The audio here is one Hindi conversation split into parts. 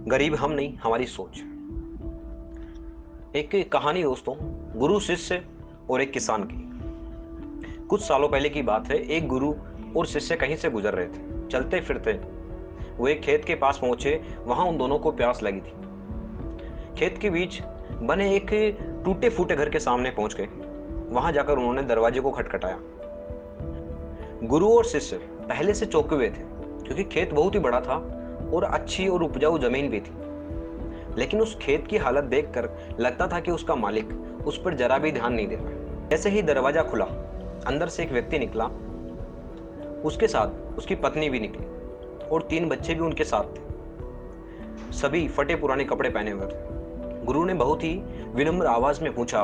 गरीब हम नहीं, हमारी सोच। एक कहानी दोस्तों, गुरु शिष्य और एक किसान की। कुछ सालों पहले की बात है। एक गुरु और शिष्य कहीं से गुजर रहे थे। चलते फिरते वो एक खेत के पास पहुंचे। वहां उन दोनों को प्यास लगी थी। खेत के बीच बने एक टूटे फूटे घर के सामने पहुंच गए। वहां जाकर उन्होंने दरवाजे को खटखटाया। गुरु और शिष्य पहले से चौंके हुए थे, क्योंकि खेत बहुत ही बड़ा था और अच्छी और उपजाऊ जमीन भी थी। लेकिन उस खेत की हालत देखकर लगता था कि उसका मालिक उस पर जरा भी ध्यान नहीं दे रहा। जैसे ही दरवाजा खुला, अंदर से एक व्यक्ति निकला। उसके साथ उसकी पत्नी भी निकली और 3 बच्चे भी उनके साथ थे। सभी फटे पुराने कपड़े पहने हुए थे। गुरु ने बहुत ही विनम्र आवाज में पूछा,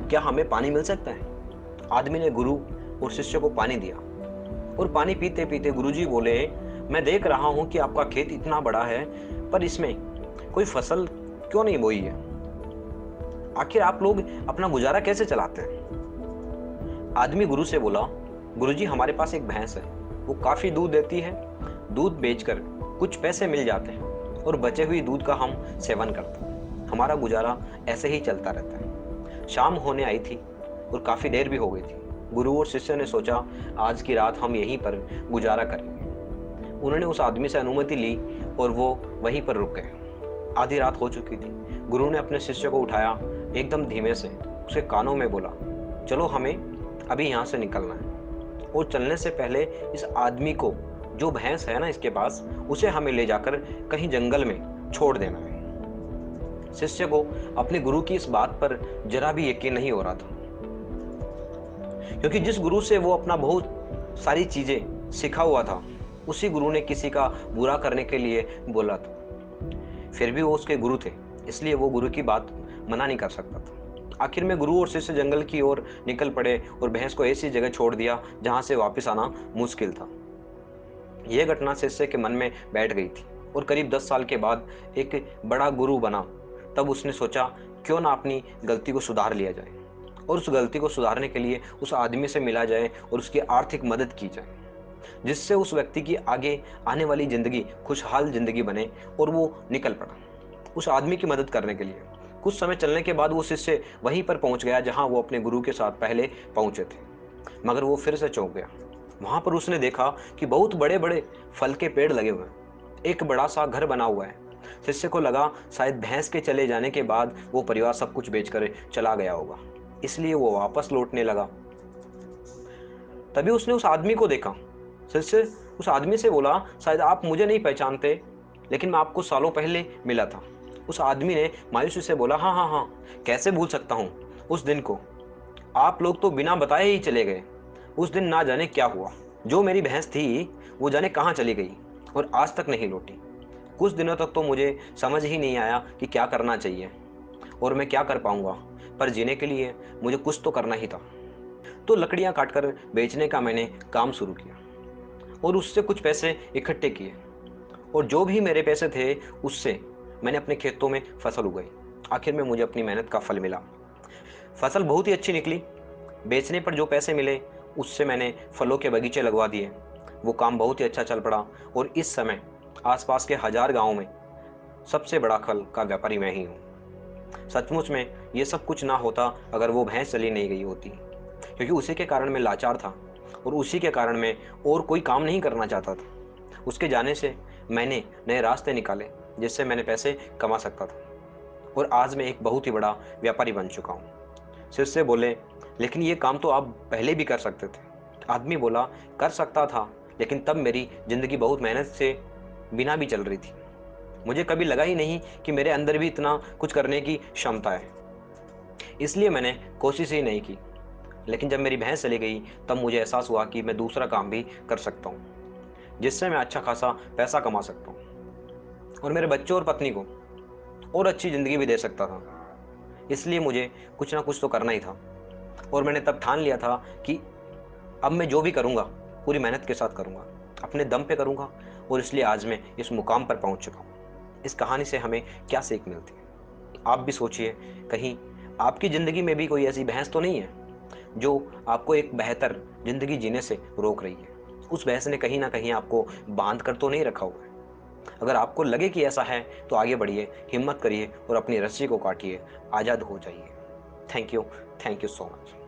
क्या हमें पानी मिल सकता है? आदमी ने गुरु और शिष्य को पानी दिया और पानी पीते पीते गुरुजी बोले, मैं देख रहा हूं कि आपका खेत इतना बड़ा है, पर इसमें कोई फसल क्यों नहीं बोई है? आखिर आप लोग अपना गुजारा कैसे चलाते हैं? आदमी गुरु से बोला, गुरुजी हमारे पास एक भैंस है, वो काफी दूध देती है। दूध बेचकर कुछ पैसे मिल जाते हैं और बचे हुए दूध का हम सेवन करते हैं। हमारा गुजारा ऐसे ही चलता रहता है। शाम होने आई थी और काफी देर भी हो गई थी। गुरु और शिष्य ने सोचा, आज की रात हम यहीं पर गुजारा करेंगे। उन्होंने उस आदमी से अनुमति ली और वो वहीं पर रुक गए। आधी रात हो चुकी थी। गुरु ने अपने शिष्य को उठाया, एकदम धीमे से उसके कानों में बोला, चलो हमें अभी यहाँ से निकलना है। और चलने से पहले इस आदमी को, जो भैंस है ना इसके पास, उसे हमें ले जाकर कहीं जंगल में छोड़ देना है। शिष्य को अपने गुरु की इस बात पर जरा भी यकीन नहीं हो रहा था, क्योंकि जिस गुरु से वो अपना बहुत सारी चीजें सीखा हुआ था, उसी गुरु ने किसी का बुरा करने के लिए बोला था। फिर भी वो उसके गुरु थे, इसलिए वो गुरु की बात मना नहीं कर सकता था। आखिर में गुरु और शिष्य जंगल की ओर निकल पड़े और भैंस को ऐसी जगह छोड़ दिया जहां से वापस आना मुश्किल था। यह घटना शिष्य के मन में बैठ गई थी और करीब 10 साल के बाद एक बड़ा गुरु बना। तब उसने सोचा, क्यों ना अपनी गलती को सुधार लिया जाए और उस गलती को सुधारने के लिए उस आदमी से मिला जाए और उसकी आर्थिक मदद की जाए, जिससे उस व्यक्ति की आगे आने वाली जिंदगी खुशहाल जिंदगी बने। और वो निकल पड़ा उस आदमी की मदद करने के लिए। कुछ समय चलने के बाद वो शिष्य वहीं पर पहुंच गया जहां वो अपने गुरु के साथ पहले पहुंचे थे, मगर वो फिर से चौंक गया। वहां पर उसने देखा कि बहुत बड़े बड़े फल के पेड़ लगे हुए हैं, एक बड़ा सा घर बना हुआ है। शिष्य को लगा शायद भैंस के चले जाने के बाद वो परिवार सब कुछ बेचकर चला गया होगा, इसलिए वो वापस लौटने लगा। तभी उसने उस आदमी को देखा। शिष्य उस आदमी से बोला, शायद आप मुझे नहीं पहचानते, लेकिन मैं आपको सालों पहले मिला था। उस आदमी ने मायूसी से बोला, हाँ हाँ हाँ, कैसे भूल सकता हूँ उस दिन को। आप लोग तो बिना बताए ही चले गए। उस दिन ना जाने क्या हुआ। जो मेरी भैंस थी वो जाने कहाँ चली गई और आज तक नहीं लौटी। कुछ दिनों तक तो मुझे समझ ही नहीं आया कि क्या करना चाहिए और मैं क्या कर पाऊंगा, पर जीने के लिए मुझे कुछ तो करना ही था। तो लकड़ियां काटकर बेचने का मैंने काम शुरू किया और उससे कुछ पैसे इकट्ठे किए, और जो भी मेरे पैसे थे उससे मैंने अपने खेतों में फसल उगाई। आखिर में मुझे अपनी मेहनत का फल मिला। फसल बहुत ही अच्छी निकली। बेचने पर जो पैसे मिले उससे मैंने फलों के बगीचे लगवा दिए। वो काम बहुत ही अच्छा चल पड़ा और इस समय आसपास के 1000 गांवों में सबसे बड़ा फल का व्यापारी मैं ही हूँ। सचमुच में ये सब कुछ ना होता अगर वो भैंस चली नहीं गई होती, क्योंकि उसी के कारण मैं लाचार था और उसी के कारण मैं और कोई काम नहीं करना चाहता था। उसके जाने से मैंने नए रास्ते निकाले जिससे मैंने पैसे कमा सकता था, और आज मैं एक बहुत ही बड़ा व्यापारी बन चुका हूँ। शिष्य बोले, लेकिन ये काम तो आप पहले भी कर सकते थे। आदमी बोला, कर सकता था, लेकिन तब मेरी जिंदगी बहुत मेहनत से बिना भी चल रही थी। मुझे कभी लगा ही नहीं कि मेरे अंदर भी इतना कुछ करने की क्षमता है, इसलिए मैंने कोशिश ही नहीं की। लेकिन जब मेरी भैंस चली गई तब मुझे एहसास हुआ कि मैं दूसरा काम भी कर सकता हूँ, जिससे मैं अच्छा खासा पैसा कमा सकता हूँ और मेरे बच्चों और पत्नी को और अच्छी ज़िंदगी भी दे सकता था। इसलिए मुझे कुछ ना कुछ तो करना ही था, और मैंने तब ठान लिया था कि अब मैं जो भी करूँगा पूरी मेहनत के साथ करूँगा, अपने दम पे करूँगा, और इसलिए आज मैं इस मुकाम पर पहुँच चुका हूँ। इस कहानी से हमें क्या सीख मिलती है? आप भी सोचिए, कहीं आपकी ज़िंदगी में भी कोई ऐसी भैंस तो नहीं है जो आपको एक बेहतर ज़िंदगी जीने से रोक रही है? उस भैंस ने कहीं ना कहीं आपको बांध कर तो नहीं रखा हुआ है। अगर आपको लगे कि ऐसा है तो आगे बढ़िए, हिम्मत करिए और अपनी रस्सी को काटिए, आज़ाद हो जाइए। Thank you so much.